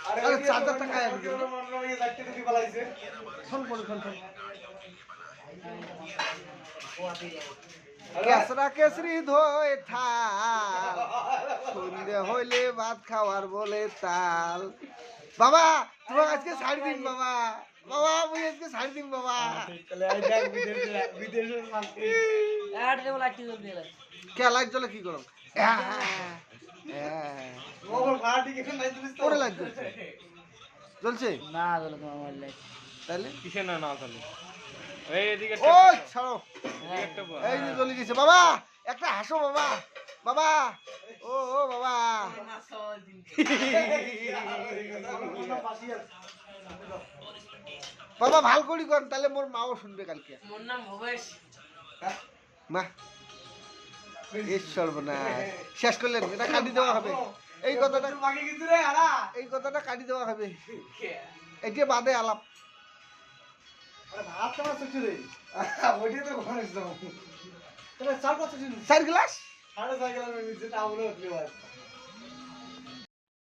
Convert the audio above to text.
আরে 4000 টাকা শোন কেসরা কেসরি ধোয় থা সন্ধ্যে হইলে ভাত খাওয়ার বলে তাল। বাবা তোমার আজকে ছাড়ি দিন বাবা, বাবা আমি আজকে ছাড়ি দিন বাবা। কে লাইট জ্বলে কি করো? জ্বলছে না তাহলে কিসে না না চলে ও ছাড়ো এই যে জ্বলে গেছে। বাবা একটা হাসো বাবা, বাবা ও ও বাবা বাবা ভাল করি কর তাহলে মোর মাও শুনবে কালকে। মোর নাম ভবেশ। মা সর্বনাশ শেষ করলেন, এটা কাটি দেওয়া হবে। এই কথাটা এই কথাটা কাটি দেওয়া হবে, এটা বাদে আলাপ। চার গ্লাস